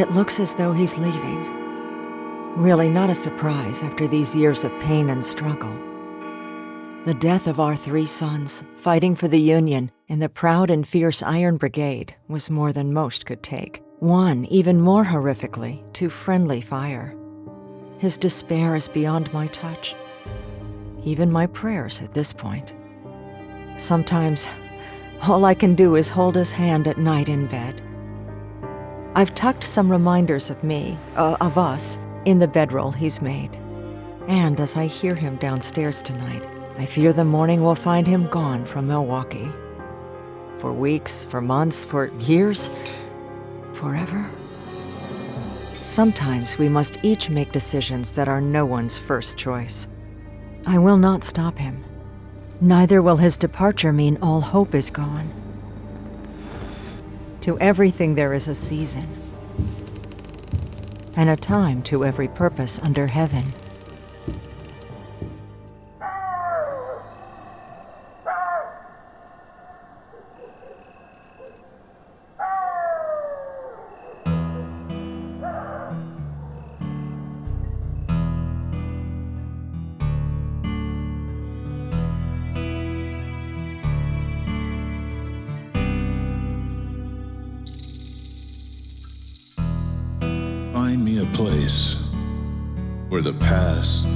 It looks as though he's leaving. Really not a surprise after these years of pain and struggle. The death of our 3 sons, fighting for the Union in the proud and fierce Iron Brigade, was more than most could take. One, even more horrifically, to friendly fire. His despair is beyond my touch. Even my prayers at this point. Sometimes, all I can do is hold his hand at night in bed. I've tucked some reminders of us, in the bedroll he's made. And as I hear him downstairs tonight, I fear the morning will find him gone from Milwaukee. For weeks, for months, for years, forever. Sometimes we must each make decisions that are no one's first choice. I will not stop him. Neither will his departure mean all hope is gone. To everything there is a season, and a time to every purpose under heaven. Find me a place where the past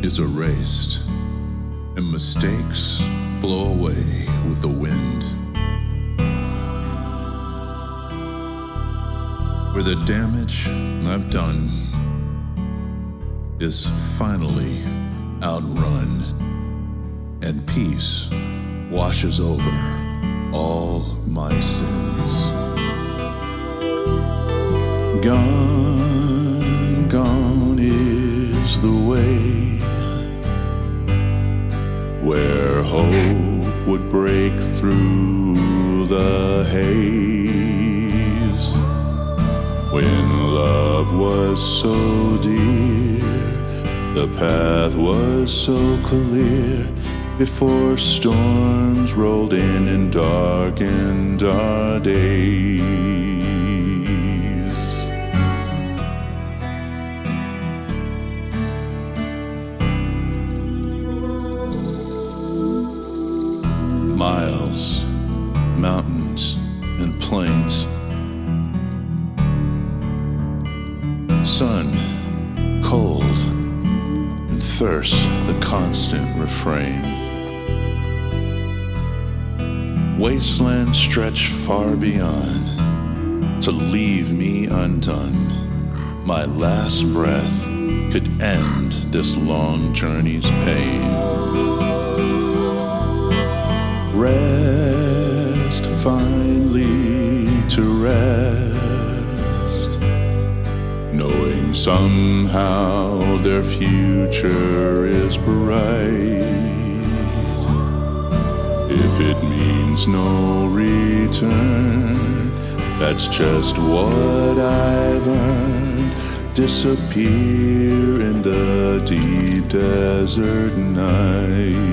is erased and mistakes blow away with the wind. Where the damage I've done is finally outrun and peace washes over all my sins. Gone, gone is the way where hope would break through the haze. When love was so dear, the path was so clear, before storms rolled in and darkened our days. Miles, mountains, and plains. Sun, cold, and thirst, the constant refrain. Wastelands stretch far beyond to leave me undone. My last breath could end this long journey's pain. Rest, finally to rest, knowing somehow their future is bright. If it means no return, that's just what I've earned. Disappear in the deep desert night.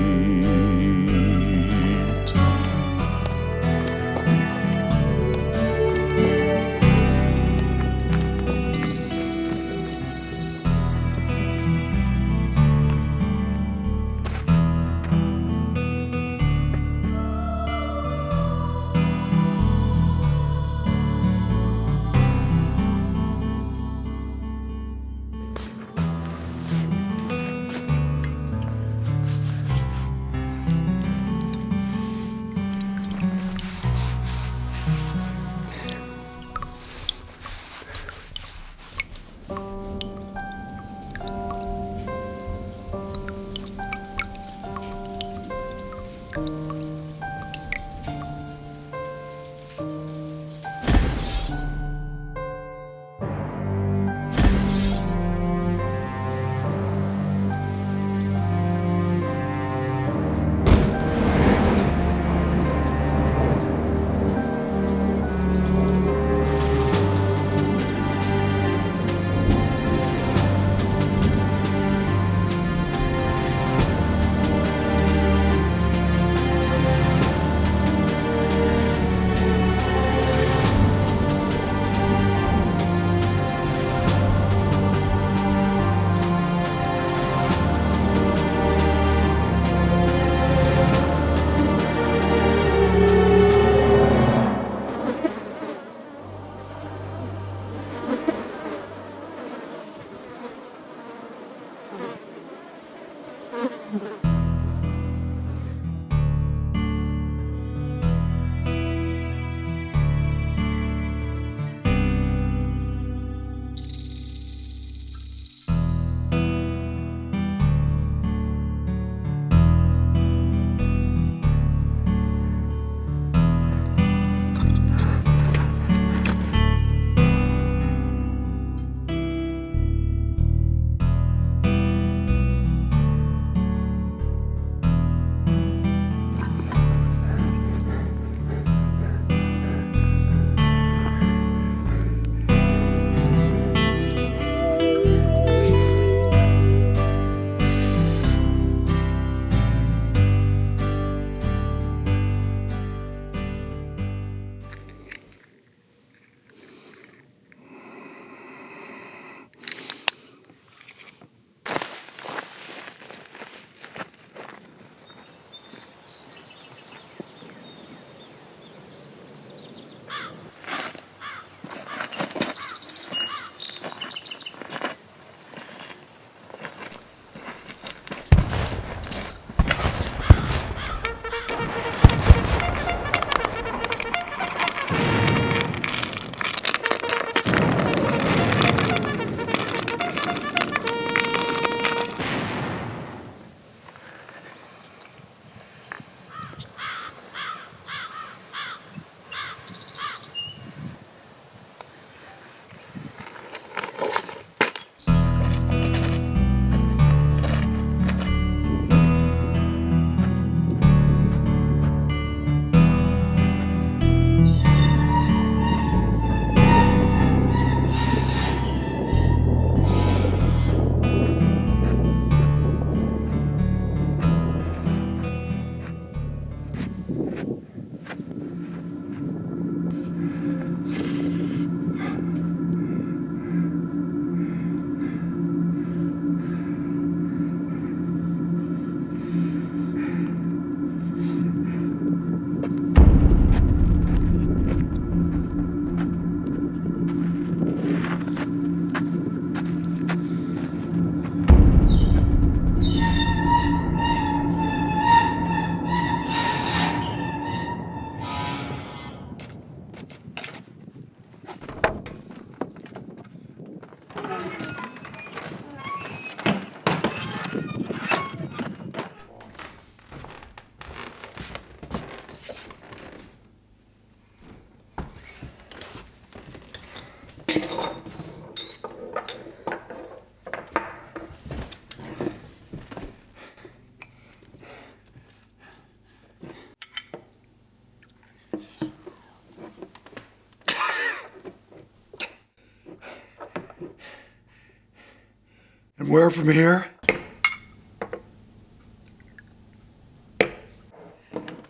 And where from here?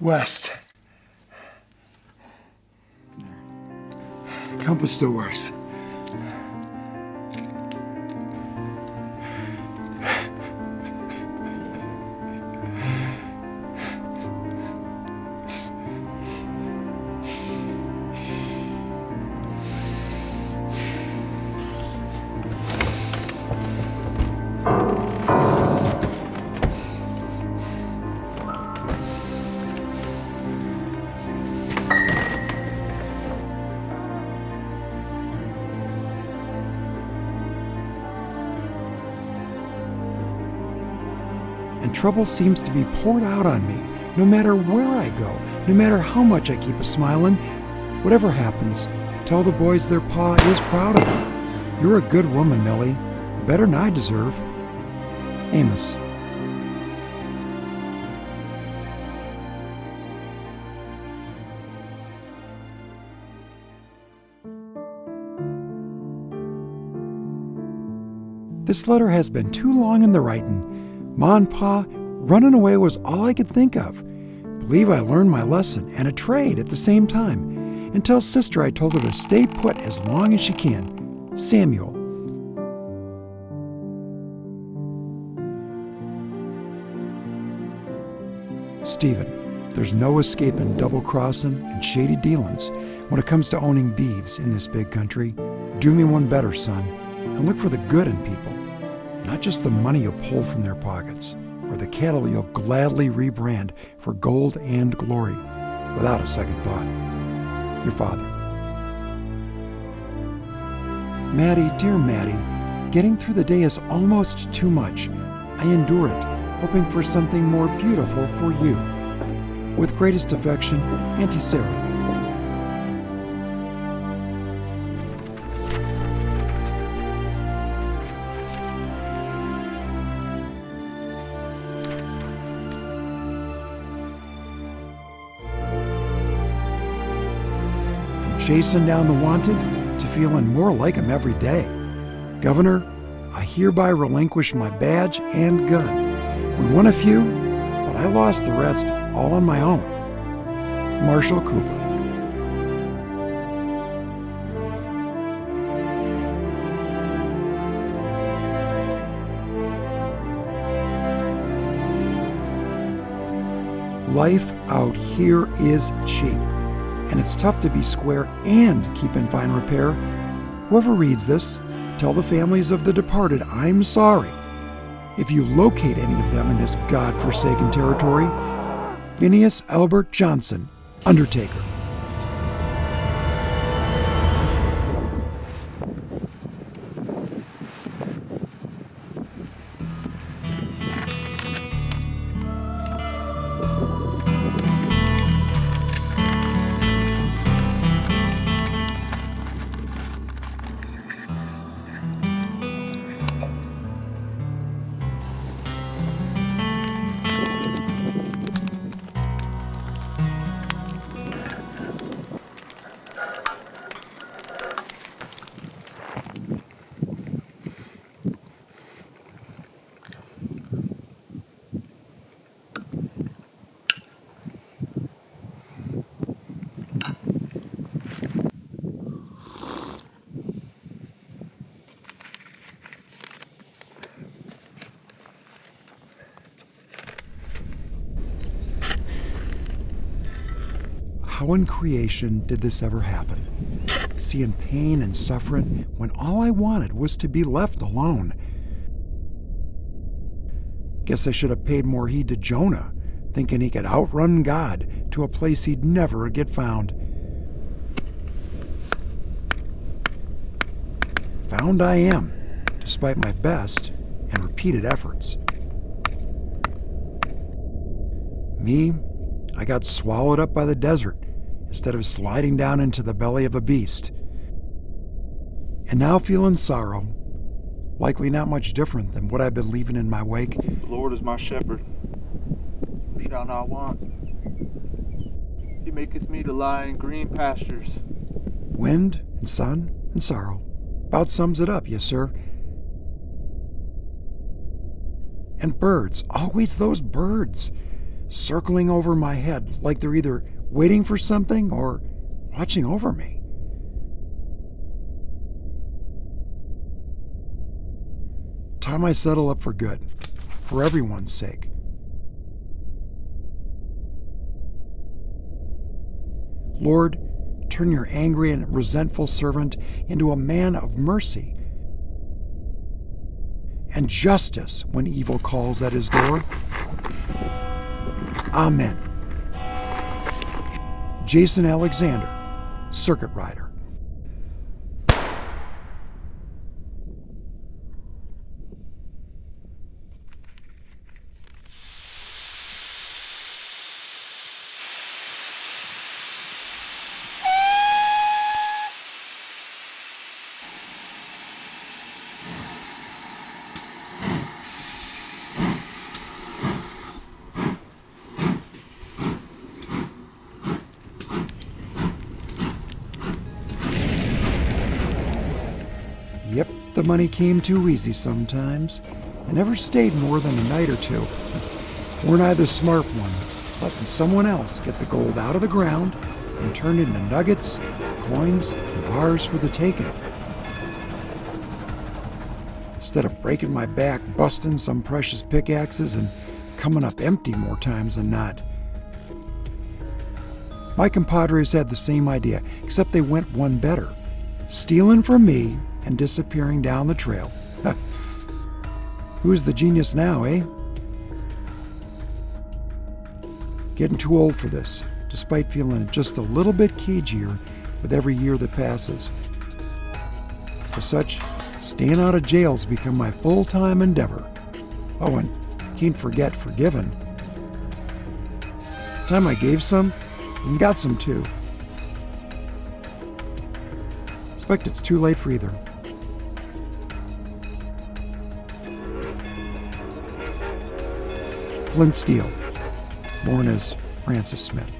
West. The compass still works. And trouble seems to be poured out on me, no matter where I go, no matter how much I keep a smilin'. Whatever happens, tell the boys their pa is proud of them. You're a good woman, Millie. Better than I deserve. Amos. This letter has been too long in the writin'. Ma and Pa, running away was all I could think of. Believe I learned my lesson and a trade at the same time. And tell sister I told her to stay put as long as she can. Samuel. Stephen, there's no escaping double-crossing and shady dealings when it comes to owning beeves in this big country. Do me one better, son, and look for the good in people. Not just the money you'll pull from their pockets, or the cattle you'll gladly rebrand for gold and glory, without a second thought. Your father. Maddie, dear Maddie, getting through the day is almost too much. I endure it, hoping for something more beautiful for you. With greatest affection, Auntie Sarah. From chasing down the wanted to feeling more like him every day. Governor, I hereby relinquish my badge and gun. We won a few, but I lost the rest all on my own. Marshall Cooper. Life out here is cheap, and it's tough to be square and keep in fine repair. Whoever reads this, tell the families of the departed I'm sorry. If you locate any of them in this God-forsaken territory, Phineas Albert Johnson, Undertaker. How in creation did this ever happen? Seeing pain and suffering when all I wanted was to be left alone. Guess I should have paid more heed to Jonah, thinking he could outrun God to a place he'd never get found. Found I am, despite my best and repeated efforts. Me, I got swallowed up by the desert instead of sliding down into the belly of a beast. And now feeling sorrow, likely not much different than what I've been leaving in my wake. The Lord is my shepherd, I shall not want. He maketh me to lie in green pastures. Wind and sun and sorrow. About sums it up, yes, sir. And birds, always those birds, circling over my head like they're either waiting for something or watching over me. Time I settle up for good, for everyone's sake. Lord, turn your angry and resentful servant into a man of mercy and justice when evil calls at his door. Amen. Jason Alexander, Circuit Rider. Yep, the money came too easy sometimes. I never stayed more than a night or two. Weren't I the smart one, letting someone else get the gold out of the ground and turn it into nuggets, coins, and bars for the taking? Instead of breaking my back, busting some precious pickaxes, and coming up empty more times than not. My compadres had the same idea, except they went one better. Stealing from me and disappearing down the trail. Who's the genius now, eh? Getting too old for this, despite feeling just a little bit cagier with every year that passes. As such, staying out of jail's become my full-time endeavor. Oh, and can't forget forgiving. The time I gave some, and got some too. Expect it's too late for either. Flint Steele, born as Francis Smith.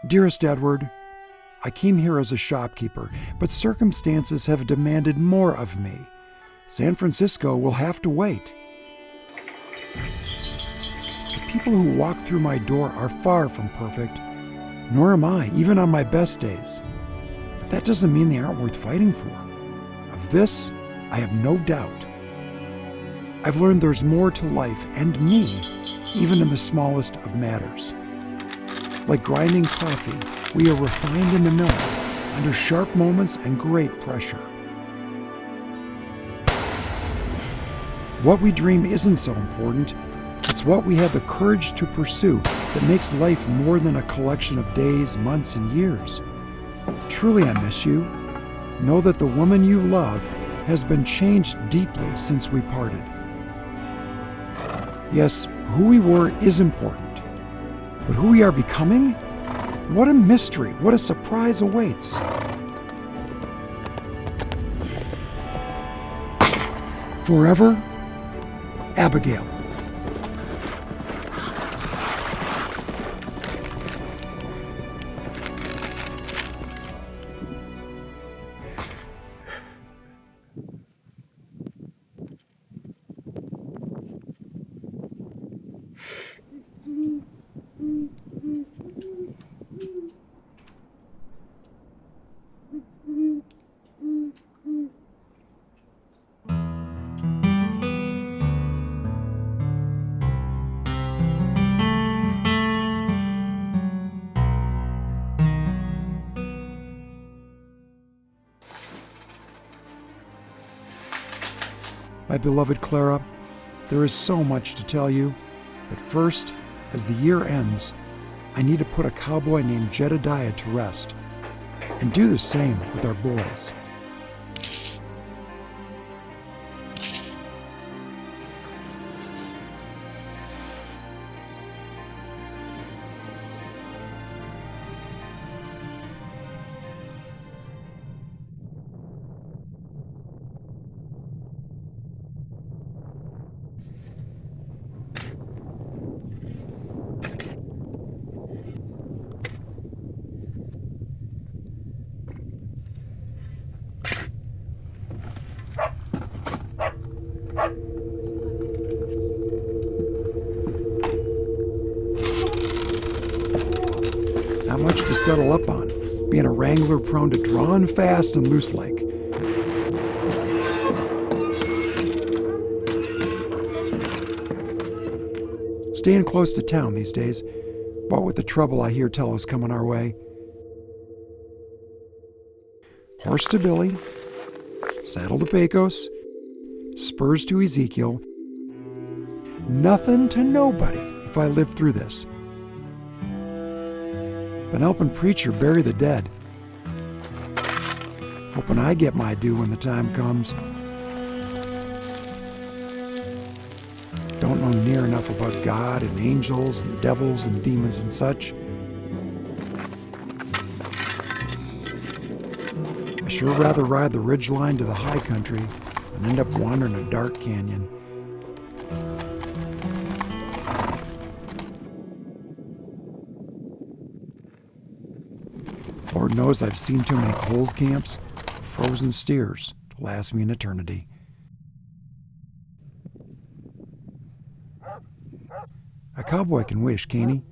Dearest Edward, I came here as a shopkeeper, but circumstances have demanded more of me. San Francisco will have to wait. The people who walk through my door are far from perfect, nor am I, even on my best days. But that doesn't mean they aren't worth fighting for. Of this, I have no doubt. I've learned there's more to life and me, even in the smallest of matters. Like grinding coffee, we are refined in the mill, under sharp moments and great pressure. What we dream isn't so important. It's what we have the courage to pursue that makes life more than a collection of days, months, and years. Truly, I miss you. Know that the woman you love has been changed deeply since we parted. Yes, who we were is important. But who we are becoming? What a mystery, what a surprise awaits. Forever, Abigail. My beloved Clara, there is so much to tell you, but first, as the year ends, I need to put a cowboy named Jedediah to rest, and do the same with our boys. Not much to settle up on, being a wrangler prone to drawing fast and loose like. Staying close to town these days, what with the trouble I hear tell is coming our way. Horse to Billy, saddle to Pecos, spurs to Ezekiel. Nothing to nobody if I live through this. Been helping preacher bury the dead. Hoping I get my due when the time comes. Don't know near enough about God and angels and devils and demons and such. I sure rather ride the ridgeline to the high country than end up wandering a dark canyon. Lord knows I've seen too many cold camps, frozen steers to last me an eternity. A cowboy can wish, can't he?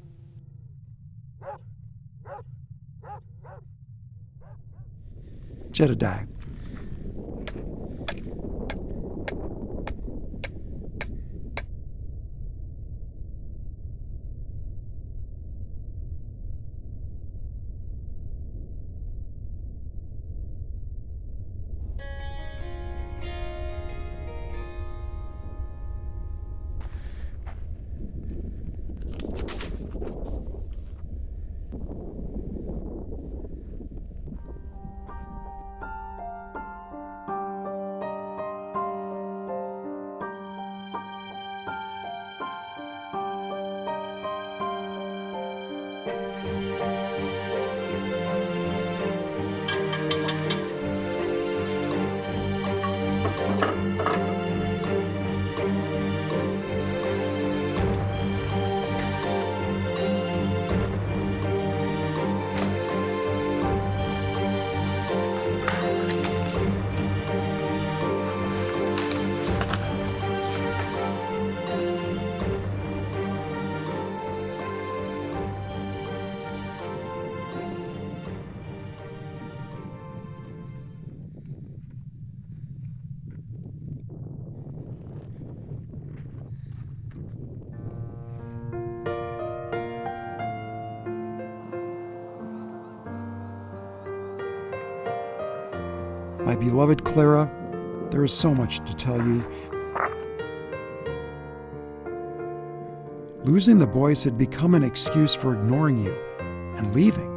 Jedediah. My beloved Clara, there is so much to tell you. Losing the boys had become an excuse for ignoring you and leaving.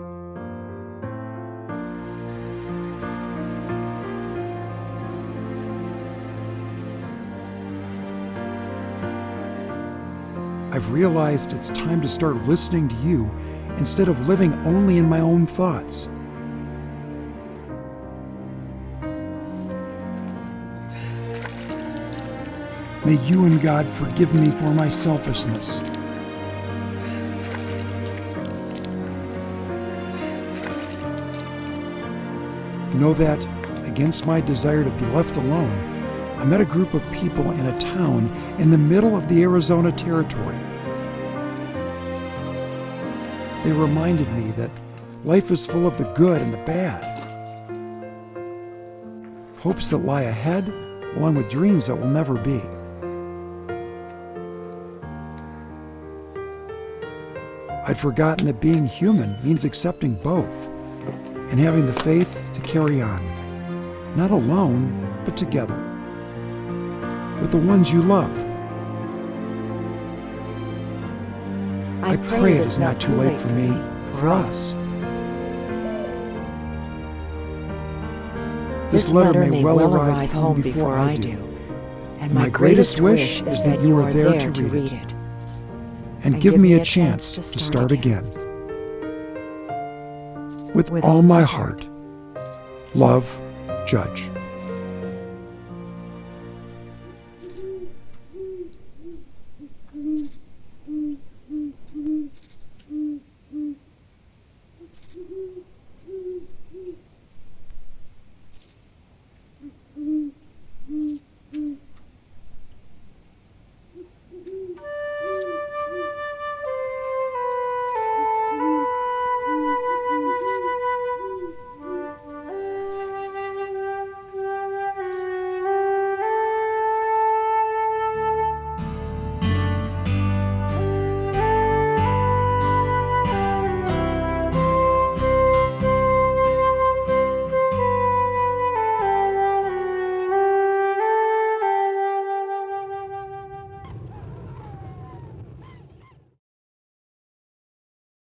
I've realized it's time to start listening to you instead of living only in my own thoughts. May you and God forgive me for my selfishness. Know that, against my desire to be left alone, I met a group of people in a town in the middle of the Arizona territory. They reminded me that life is full of the good and the bad. Hopes that lie ahead, along with dreams that will never be. I'd forgotten that being human means accepting both and having the faith to carry on, not alone, but together, with the ones you love. I pray it is not too late for me, for us. This letter may well arrive home before I do, and my greatest wish is that you are there to read it. And give me a chance to start again. With all my heart, love, Judge.